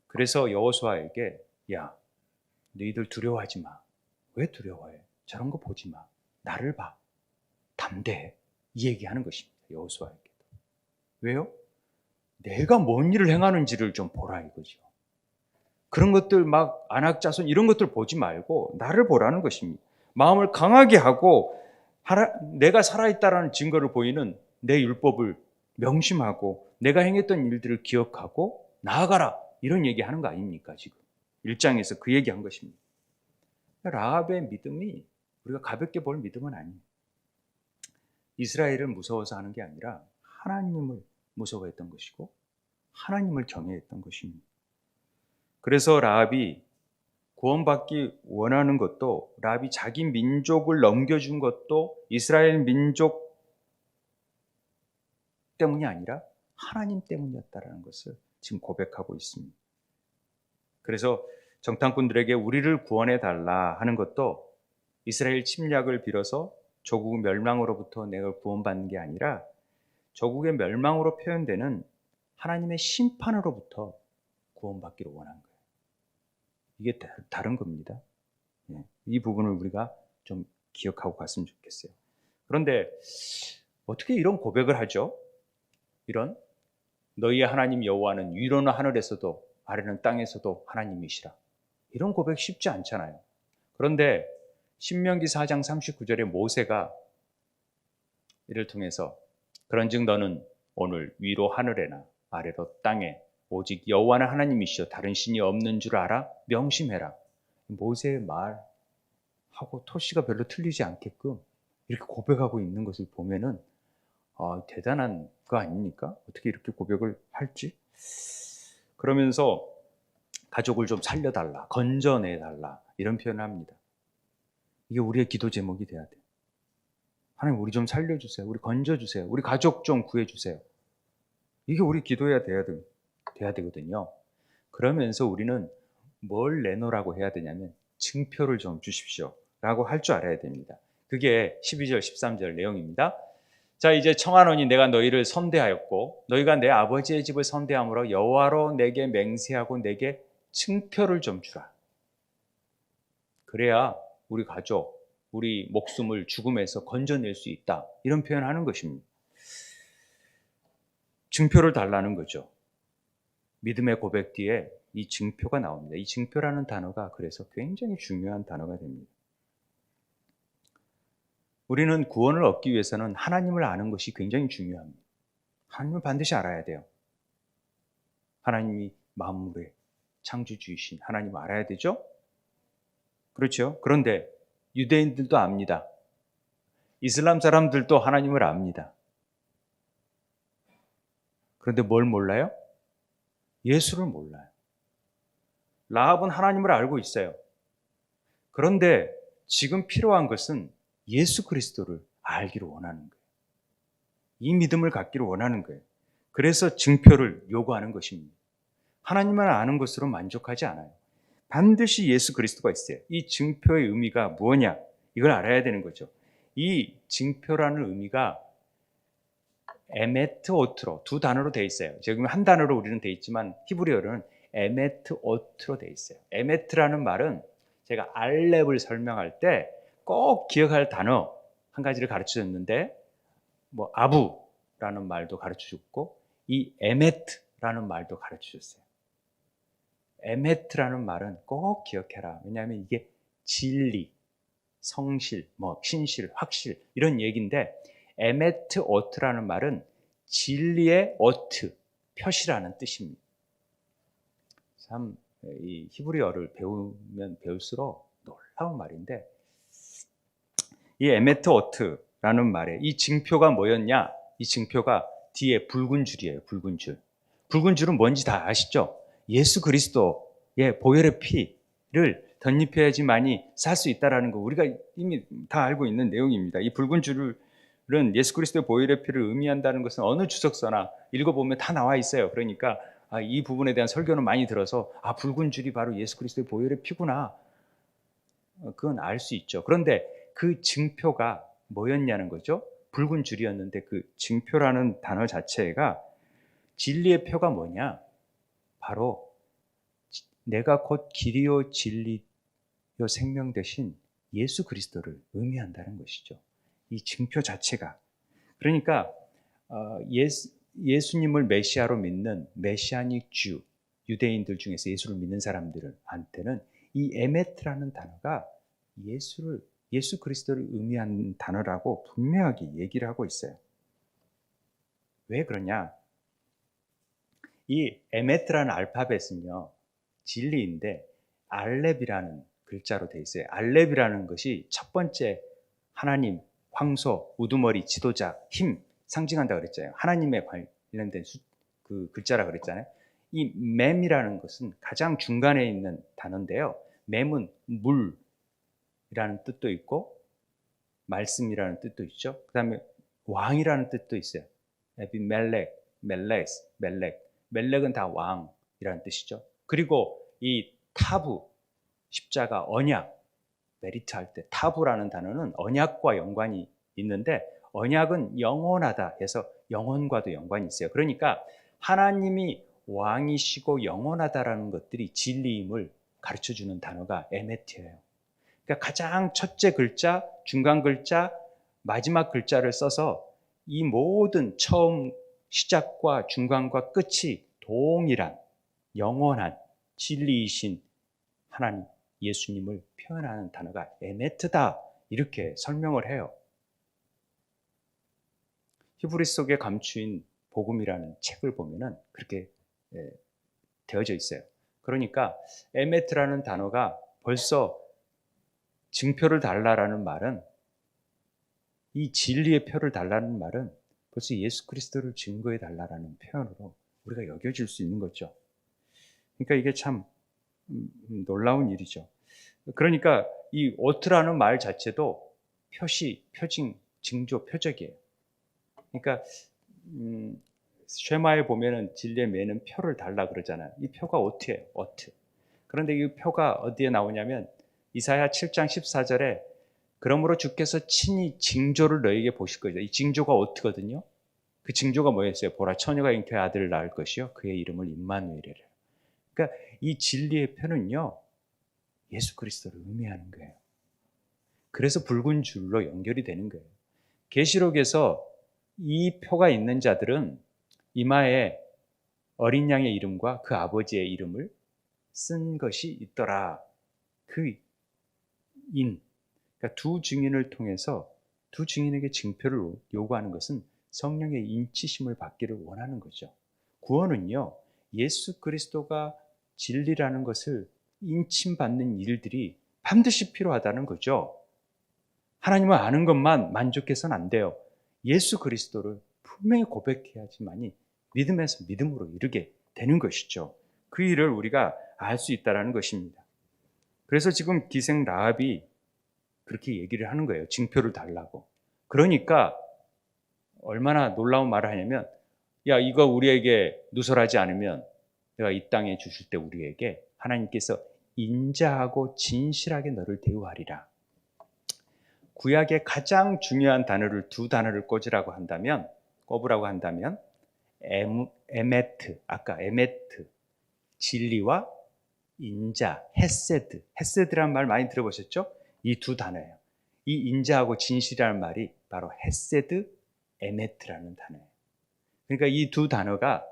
그래서 여호수아에게 야, 너희들 두려워하지 마. 왜 두려워해? 저런 거 보지 마. 나를 봐. 담대해. 이 얘기하는 것입니다. 여호수아에게도. 왜요? 내가 뭔 일을 행하는지를 좀 보라 이거죠. 그런 것들 막 안악자손 이런 것들 보지 말고 나를 보라는 것입니다. 마음을 강하게 하고 내가 살아있다라는 증거를 보이는 내 율법을 명심하고 내가 행했던 일들을 기억하고 나아가라. 이런 얘기하는 거 아닙니까 지금. 1장에서 그 얘기한 것입니다. 라합의 믿음이 우리가 가볍게 볼 믿음은 아니에요. 이스라엘을 무서워서 하는 게 아니라 하나님을 무서워했던 것이고 하나님을 경외했던 것입니다. 그래서 라합이 구원받기 원하는 것도 라합이 자기 민족을 넘겨준 것도 이스라엘 민족 때문이 아니라 하나님 때문이었다는 것을 지금 고백하고 있습니다. 그래서 정탐꾼들에게 우리를 구원해 달라 하는 것도 이스라엘 침략을 빌어서 조국 멸망으로부터 내가 구원받는 게 아니라 조국의 멸망으로 표현되는 하나님의 심판으로부터 구원받기를 원한 거예요. 이게 다른 겁니다. 이 부분을 우리가 좀 기억하고 갔으면 좋겠어요. 그런데 어떻게 이런 고백을 하죠? 이런 너희의 하나님 여호와는 위로는 하늘에서도 아래는 땅에서도 하나님이시라. 이런 고백 쉽지 않잖아요. 그런데 신명기 4장 39절에 모세가 이를 통해서 그런즉 너는 오늘 위로 하늘에나 아래로 땅에 오직 여호와는 하나님이시여 다른 신이 없는 줄 알아 명심해라. 모세의 말하고 토시가 별로 틀리지 않게끔 이렇게 고백하고 있는 것을 보면은 대단한 거 아닙니까? 어떻게 이렇게 고백을 할지? 그러면서 가족을 좀 살려달라, 건져내달라 이런 표현을 합니다. 이게 우리의 기도 제목이 돼야 돼요. 하나님 우리 좀 살려주세요. 우리 건져주세요. 우리 가족 좀 구해주세요. 이게 우리 기도해야 돼야 되거든요. 그러면서 우리는 뭘 내놓으라고 해야 되냐면 증표를 좀 주십시오 라고 할 줄 알아야 됩니다. 그게 12절 13절 내용입니다. 자, 이제 청하노니 내가 너희를 선대하였고 너희가 내 아버지의 집을 선대함으로 여호와로 내게 맹세하고 내게 증표를 좀 주라. 그래야 우리 가족, 우리 목숨을 죽음에서 건져낼 수 있다. 이런 표현하는 것입니다. 증표를 달라는 거죠. 믿음의 고백 뒤에 이 증표가 나옵니다. 이 증표라는 단어가 그래서 굉장히 중요한 단어가 됩니다. 우리는 구원을 얻기 위해서는 하나님을 아는 것이 굉장히 중요합니다. 하나님을 반드시 알아야 돼요. 하나님이 만물의 창조주이신 하나님 알아야 되죠? 그렇죠? 그런데 유대인들도 압니다. 이슬람 사람들도 하나님을 압니다. 그런데 뭘 몰라요? 예수를 몰라요. 라합은 하나님을 알고 있어요. 그런데 지금 필요한 것은 예수 그리스도를 알기를 원하는 거예요. 이 믿음을 갖기를 원하는 거예요. 그래서 증표를 요구하는 것입니다. 하나님을 아는 것으로 만족하지 않아요. 반드시 예수 그리스도가 있어요. 이 증표의 의미가 무엇냐? 이걸 알아야 되는 거죠. 이 증표라는 의미가 에메트 오트로 두 단어로 되어 있어요. 지금 한 단어로 우리는 되어 있지만 히브리어로는 에메트 오트로 되어 있어요. 에메트라는 말은 제가 알렙을 설명할 때 꼭 기억할 단어 한 가지를 가르쳐줬는데 뭐 아부라는 말도 가르쳐줬고 이 에메트라는 말도 가르쳐줬어요. 에메트라는 말은 꼭 기억해라. 왜냐하면 이게 진리, 성실, 뭐 신실, 확실 이런 얘기인데 에메트 오트라는 말은 진리의 오트, 표시라는 뜻입니다. 참 이 히브리어를 배우면 배울수록 놀라운 말인데 이 에메트 오트라는 말에 이 증표가 뭐였냐? 이 증표가 뒤에 붉은 줄이에요. 붉은 줄. 붉은 줄은 뭔지 다 아시죠? 예수 그리스도의 보혈의 피를 덧입혀야지만이 살 수 있다는 거 우리가 이미 다 알고 있는 내용입니다. 이 붉은 줄은 예수 그리스도의 보혈의 피를 의미한다는 것은 어느 주석서나 읽어보면 다 나와 있어요. 그러니까 이 부분에 대한 설교는 많이 들어서 붉은 줄이 바로 예수 그리스도의 보혈의 피구나. 그건 알 수 있죠. 그런데 그 증표가 뭐였냐는 거죠. 붉은 줄이었는데 그 증표라는 단어 자체가 진리의 표가 뭐냐? 바로 내가 곧 길이요 진리요 생명 되신 예수 그리스도를 의미한다는 것이죠. 이 증표 자체가. 그러니까 예수님을 메시아로 믿는 메시아닉 주, 유대인들 중에서 예수를 믿는 사람들한테는 이 에메트라는 단어가 예수 그리스도를 의미하는 단어라고 분명하게 얘기를 하고 있어요. 왜 그러냐? 이 에메트라는 알파벳은요, 진리인데 알렙이라는 글자로 되어 있어요. 알렙이라는 것이 첫 번째 하나님, 황소, 우두머리, 지도자, 힘 상징한다고 그랬잖아요. 하나님에 관련된 그 글자라 그랬잖아요. 이 맴이라는 것은 가장 중간에 있는 단어인데요. 맴은 물이라는 뜻도 있고 말씀이라는 뜻도 있죠. 그 다음에 왕이라는 뜻도 있어요. 에비멜렉, 멜렉은 다 왕이라는 뜻이죠. 그리고 이 타부, 십자가, 언약, 메리트 할 때 타부라는 단어는 언약과 연관이 있는데 언약은 영원하다 해서 영원과도 연관이 있어요. 그러니까 하나님이 왕이시고 영원하다라는 것들이 진리임을 가르쳐주는 단어가 에메트예요. 그러니까 가장 첫째 글자, 중간 글자, 마지막 글자를 써서 이 모든 처음 시작과 중간과 끝이 동일한 영원한 진리이신 하나님 예수님을 표현하는 단어가 에메트다 이렇게 설명을 해요. 히브리 속에 감추인 복음이라는 책을 보면은 그렇게 되어져 있어요. 그러니까 에메트라는 단어가 벌써 증표를 달라라는 말은, 이 진리의 표를 달라는 말은 벌써 예수 그리스도를 증거해 달라라는 표현으로 우리가 여겨질 수 있는 거죠. 그러니까 이게 참 놀라운 일이죠. 그러니까 이 오트라는 말 자체도 표시, 표징, 징조, 표적이에요. 그러니까 쉐마에 보면은 진리의 매는 표를 달라 그러잖아요. 이 표가 오트예요. 오트. 그런데 이 표가 어디에 나오냐면 이사야 7장 14절에 그러므로 주께서 친히 징조를 너에게 보실 거죠. 이 징조가 오트거든요. 그 징조가 뭐였어요? 보라 처녀가 잉태의 아들을 낳을 것이요 그의 이름을 임마누엘이라. 그러니까 이 진리의 표는요 예수 그리스도를 의미하는 거예요. 그래서 붉은 줄로 연결이 되는 거예요. 계시록에서 이 표가 있는 자들은 이마에 어린 양의 이름과 그 아버지의 이름을 쓴 것이 있더라. 그 인, 그러니까 두 증인을 통해서 두 증인에게 증표를 요구하는 것은 성령의 인치심을 받기를 원하는 거죠. 구원은요, 예수 그리스도가 진리라는 것을 인침받는 일들이 반드시 필요하다는 거죠. 하나님을 아는 것만 만족해서는 안 돼요. 예수 그리스도를 분명히 고백해야지만이 믿음에서 믿음으로 이르게 되는 것이죠. 그 일을 우리가 알 수 있다는 것입니다. 그래서 지금 기생 라합이 그렇게 얘기를 하는 거예요. 징표를 달라고. 그러니까 얼마나 놀라운 말을 하냐면, 야, 이거 우리에게 누설하지 않으면 내가 이 땅에 주실 때 우리에게 하나님께서 인자하고 진실하게 너를 대우하리라. 구약의 가장 중요한 단어를 두 단어를 꼽으라고 한다면 에메트, 아까 에메트, 진리와 인자, 헤세드. 헤세드라는 말 많이 들어보셨죠? 이 두 단어예요. 이 인자하고 진실이라는 말이 바로 헤세드, 에메트라는 단어예요. 그러니까 이 두 단어가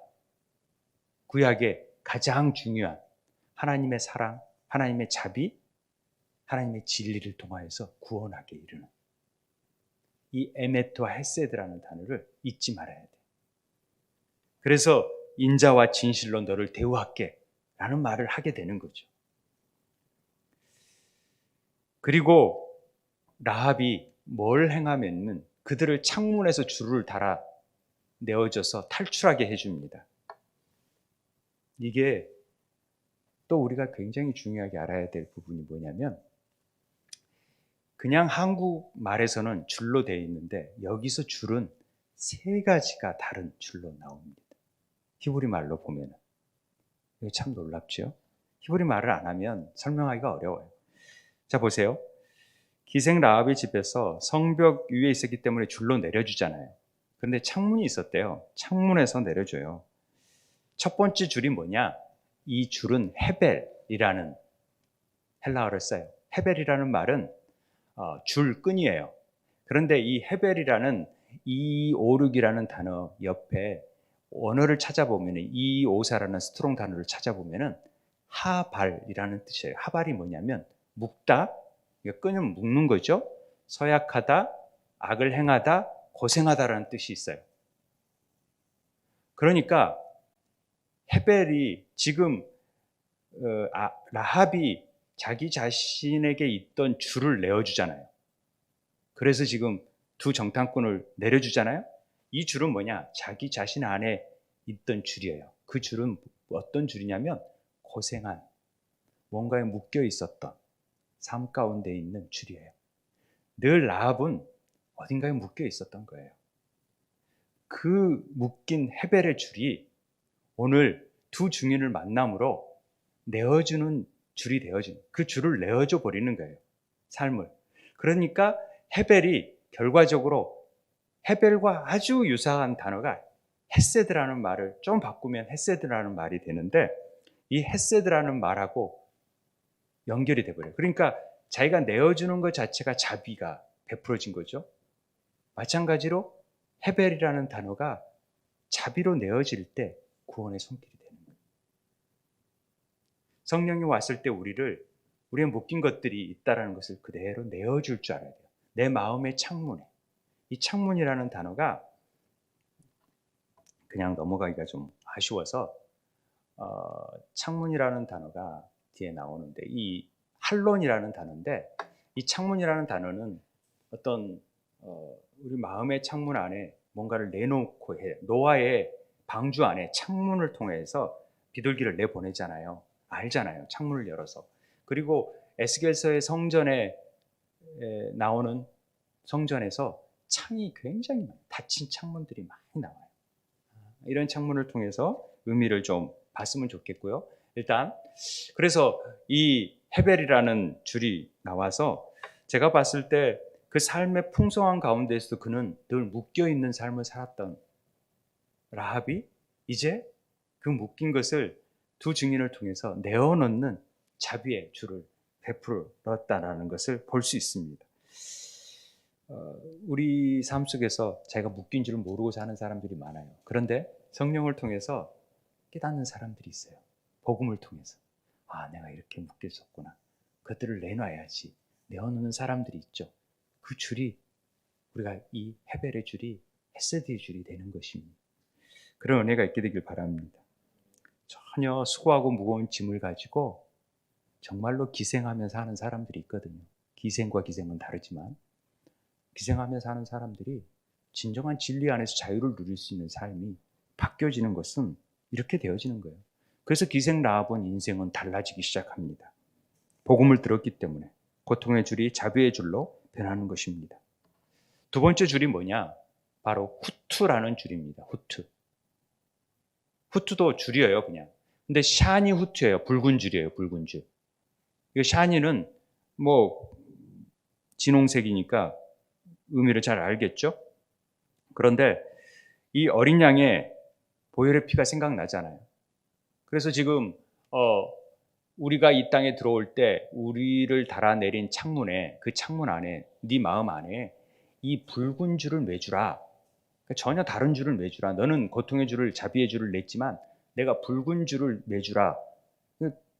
구약의 가장 중요한 하나님의 사랑, 하나님의 자비, 하나님의 진리를 통하여서 구원하게 이르는 이 에메트와 헤세드라는 단어를 잊지 말아야 돼. 그래서 인자와 진실로 너를 대우할게 라는 말을 하게 되는 거죠. 그리고 라합이 뭘 행하면은 그들을 창문에서 줄을 달아 내어줘서 탈출하게 해줍니다. 이게 또 우리가 굉장히 중요하게 알아야 될 부분이 뭐냐면, 그냥 한국말에서는 줄로 되어 있는데 여기서 줄은 세 가지가 다른 줄로 나옵니다. 히브리 말로 보면 이거 참 놀랍죠? 히브리 말을 안 하면 설명하기가 어려워요. 자, 보세요. 기생 라합의 집에서 성벽 위에 있었기 때문에 줄로 내려주잖아요. 그런데 창문이 있었대요. 창문에서 내려줘요. 첫 번째 줄이 뭐냐? 이 줄은 헤벨이라는 헬라어를 써요. 헤벨이라는 말은 줄끈이에요. 그런데 이 헤벨이라는 256이라는 단어 옆에 원어를 찾아보면, 254라는 스트롱 단어를 찾아보면 하발이라는 뜻이에요. 하발이 뭐냐면 묶다, 끈은 묶는 거죠. 서약하다, 악을 행하다, 고생하다라는 뜻이 있어요. 그러니까 헤벨이 지금 라합이 자기 자신에게 있던 줄을 내어주잖아요. 그래서 지금 두 정탐꾼을 내려주잖아요. 이 줄은 뭐냐? 자기 자신 안에 있던 줄이에요. 그 줄은 어떤 줄이냐면 고생한, 뭔가에 묶여 있었던 삶 가운데 있는 줄이에요. 늘 라합은 어딘가에 묶여 있었던 거예요. 그 묶인 헤벨의 줄이 오늘 두 증인을 만남으로 내어주는 줄이 되어지는, 그 줄을 내어줘 버리는 거예요. 삶을. 그러니까 헤벨이 결과적으로 헤벨과 아주 유사한 단어가 헤세드라는 말을 좀 바꾸면 헤세드라는 말이 되는데, 이 헤세드라는 말하고 연결이 돼버려요. 그러니까 자기가 내어주는 것 자체가 자비가 베풀어진 거죠. 마찬가지로 헤벨이라는 단어가 자비로 내어질 때 구원의 손길이 되는 거예요. 성령이 왔을 때 우리의 묶인 것들이 있다는 것을 그대로 내어줄 줄 알아야 돼요. 내 마음의 창문에. 이 창문이라는 단어가 그냥 넘어가기가 좀 아쉬워서 창문이라는 단어가 뒤에 나오는데, 이 할론이라는 단어인데, 이 창문이라는 단어는 어떤 우리 마음의 창문 안에 뭔가를 내놓고 해요. 노아의 방주 안에 창문을 통해서 비둘기를 내보내잖아요. 알잖아요. 창문을 열어서. 그리고 에스겔서의 성전에 나오는 성전에서 창이 굉장히 많아요. 닫힌 창문들이 많이 나와요. 이런 창문을 통해서 의미를 좀 봤으면 좋겠고요. 일단 그래서 이 헤벨이라는 줄이 나와서 제가 봤을 때 그 삶의 풍성한 가운데서도 그는 늘 묶여있는 삶을 살았던 라합이 이제 그 묶인 것을 두 증인을 통해서 내어놓는 자비의 줄을 베풀었다는 것을 볼 수 있습니다. 우리 삶 속에서 제가 묶인 줄을 모르고 사는 사람들이 많아요. 그런데 성령을 통해서 깨닫는 사람들이 있어요. 복음을 통해서. 아, 내가 이렇게 묶여 있었구나. 그것들을 내놔야지. 내어놓는 사람들이 있죠. 그 줄이, 우리가 이 헤벨의 줄이 헤세드의 줄이 되는 것입니다. 그런 은혜가 있게 되길 바랍니다. 전혀 수고하고 무거운 짐을 가지고 정말로 기생하면서 하는 사람들이 있거든요. 기생과 기생은 다르지만 기생하면서 사는 사람들이 진정한 진리 안에서 자유를 누릴 수 있는 삶이 바뀌어지는 것은 이렇게 되어지는 거예요. 그래서 기생 라합은 인생은 달라지기 시작합니다. 복음을 들었기 때문에 고통의 줄이 자비의 줄로 변하는 것입니다. 두 번째 줄이 뭐냐? 바로 후투라는 줄입니다. 후투. 후투도 줄이에요, 그냥. 근데 샤니 후투예요. 붉은 줄이에요, 붉은 줄. 이 샤니는 진홍색이니까 의미를 잘 알겠죠? 그런데 이 어린 양의 보혈의 피가 생각나잖아요. 그래서 지금 우리가 이 땅에 들어올 때 우리를 달아내린 창문에, 그 창문 안에, 네 마음 안에 이 붉은 줄을 매주라. 전혀 다른 줄을 매주라. 너는 고통의 줄을, 자비의 줄을 냈지만 내가 붉은 줄을 매주라.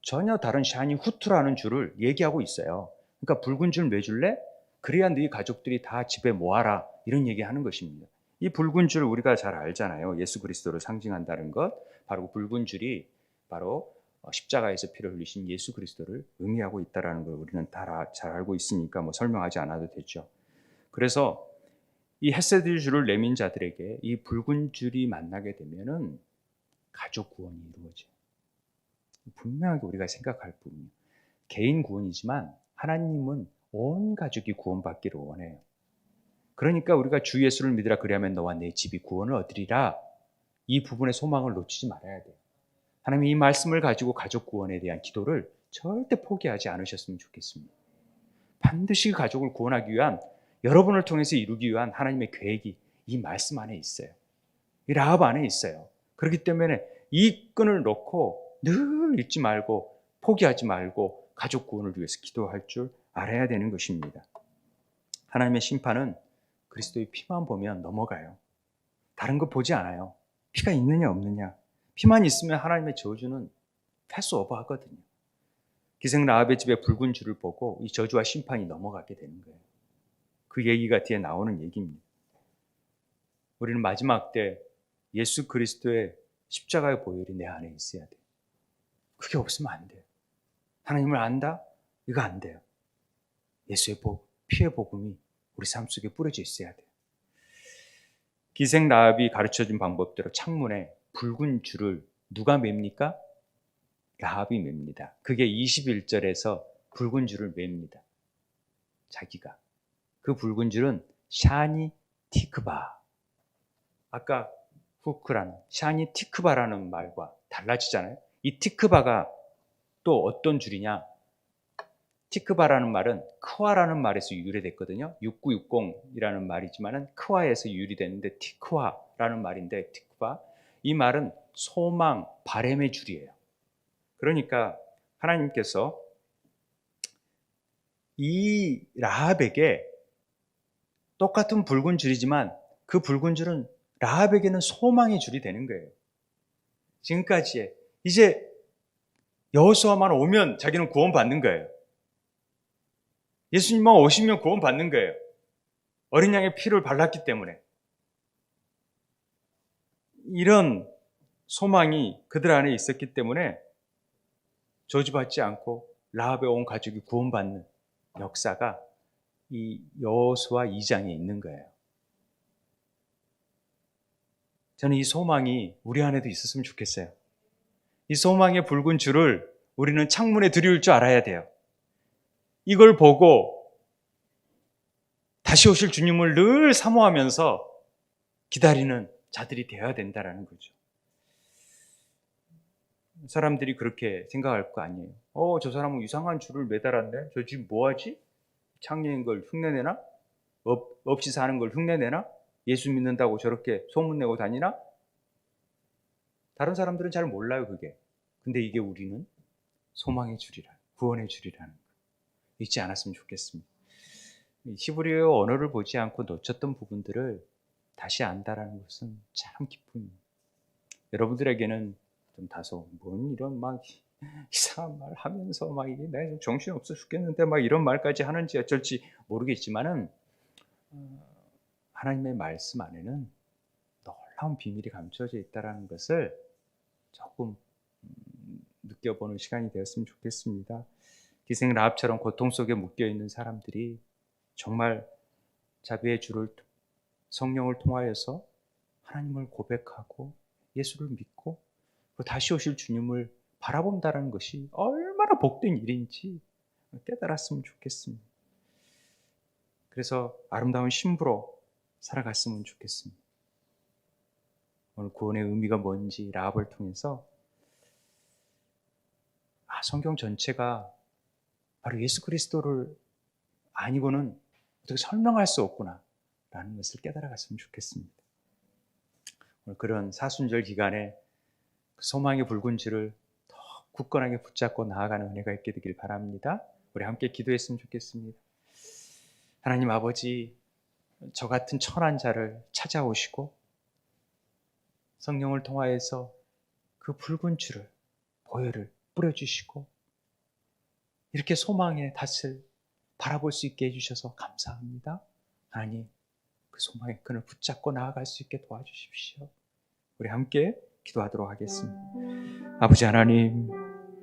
전혀 다른 샤니 후투라는 줄을 얘기하고 있어요. 그러니까 붉은 줄 매줄래? 그래야 네 가족들이 다 집에 모아라. 이런 얘기하는 것입니다. 이 붉은 줄 우리가 잘 알잖아요. 예수 그리스도를 상징한다는 것. 바로 붉은 줄이 바로 십자가에서 피를 흘리신 예수 그리스도를 의미하고 있다는 걸 우리는 다 잘 알고 있으니까 설명하지 않아도 되죠. 그래서 이 헤세드 줄을 내민 자들에게 이 붉은 줄이 만나게 되면은 가족 구원이 이루어져요. 분명하게 우리가 생각할 부분이에요. 개인 구원이지만 하나님은 온 가족이 구원받기를 원해요. 그러니까 우리가 주 예수를 믿으라 그리하면 너와 내 집이 구원을 얻으리라. 이 부분의 소망을 놓치지 말아야 돼요. 하나님 이 말씀을 가지고 가족 구원에 대한 기도를 절대 포기하지 않으셨으면 좋겠습니다. 반드시 가족을 구원하기 위한, 여러분을 통해서 이루기 위한 하나님의 계획이 이 말씀 안에 있어요. 이 라합 안에 있어요. 그렇기 때문에 이 끈을 놓고 늘 잊지 말고 포기하지 말고 가족 구원을 위해서 기도할 줄 알아야 되는 것입니다. 하나님의 심판은 그리스도의 피만 보면 넘어가요. 다른 거 보지 않아요. 피가 있느냐 없느냐. 피만 있으면 하나님의 저주는 패스오버 하거든요. 기생 라합의 집에 붉은 줄을 보고 이 저주와 심판이 넘어가게 되는 거예요. 그 얘기가 뒤에 나오는 얘기입니다. 우리는 마지막 때 예수 그리스도의 십자가의 보혈이 내 안에 있어야 돼요. 그게 없으면 안 돼요. 하나님을 안다? 이거 안 돼요. 예수의 피의 복음이 우리 삶 속에 뿌려져 있어야 돼요. 기생 라합이 가르쳐준 방법대로 창문에 붉은 줄을 누가 맵니까? 라합이 맵니다. 그게 21절에서 붉은 줄을 맵니다. 자기가. 그 붉은 줄은 샤니 티크바. 아까 후크라는 샤니 티크바라는 말과 달라지잖아요. 이 티크바가 또 어떤 줄이냐? 티크바라는 말은 크와라는 말에서 유래됐거든요. 6960이라는 말이지만은 크와에서 유래됐는데 티크와라는 말인데, 티크바, 이 말은 소망, 바램의 줄이에요. 그러니까 하나님께서 이 라합에게 똑같은 붉은 줄이지만 그 붉은 줄은 라합에게는 소망의 줄이 되는 거예요. 지금까지의, 이제 여호수아만 오면 자기는 구원받는 거예요. 예수님만 오시면 구원받는 거예요. 어린 양의 피를 발랐기 때문에. 이런 소망이 그들 안에 있었기 때문에 저주받지 않고 라합의 온 가족이 구원받는 역사가 이 여호수아 2장에 있는 거예요. 저는 이 소망이 우리 안에도 있었으면 좋겠어요. 이 소망의 붉은 줄을 우리는 창문에 들이울 줄 알아야 돼요. 이걸 보고 다시 오실 주님을 늘 사모하면서 기다리는 자들이 되어야 된다는 거죠. 사람들이 그렇게 생각할 거 아니에요. 저 사람은 이상한 줄을 매달았네. 저 지금 뭐하지? 창녀인 걸 흉내내나? 없이 사는 걸 흉내내나? 예수 믿는다고 저렇게 소문내고 다니나? 다른 사람들은 잘 몰라요, 그게. 근데 이게 우리는 소망의 줄이라, 구원의 줄이라는 거 잊지 않았으면 좋겠습니다. 히브리어 언어를 보지 않고 놓쳤던 부분들을 다시 안다라는 것은 참 기쁨입니다. 여러분들에게는 좀 다소 뭔 이런 막 이상한 말 하면서 막 이게 내가 정신 없어 죽겠는데 막 이런 말까지 하는지 어쩔지 모르겠지만은 하나님의 말씀 안에는 놀라운 비밀이 감춰져 있다라는 것을 조금 느껴보는 시간이 되었으면 좋겠습니다. 기생 라합처럼 고통 속에 묶여 있는 사람들이 정말 자비의 줄을, 성령을 통하여서 하나님을 고백하고 예수를 믿고 다시 오실 주님을 바라본다는 것이 얼마나 복된 일인지 깨달았으면 좋겠습니다. 그래서 아름다운 신부로 살아갔으면 좋겠습니다. 오늘 구원의 의미가 뭔지 라합을 통해서 성경 전체가 바로 예수 그리스도를 아니고는 어떻게 설명할 수 없구나 라는 것을 깨달아갔으면 좋겠습니다. 오늘 그런 사순절 기간에 그 소망의 붉은 줄을 더 굳건하게 붙잡고 나아가는 은혜가 있게 되길 바랍니다. 우리 함께 기도했으면 좋겠습니다. 하나님 아버지, 저 같은 천한 자를 찾아오시고 성령을 통하여서 그 붉은 줄을, 보혈을 뿌려주시고 이렇게 소망의 닷을 바라볼 수 있게 해주셔서 감사합니다. 하나님, 그 소망의 끈을 붙잡고 나아갈 수 있게 도와주십시오. 우리 함께 기도하도록 하겠습니다. 아버지 하나님,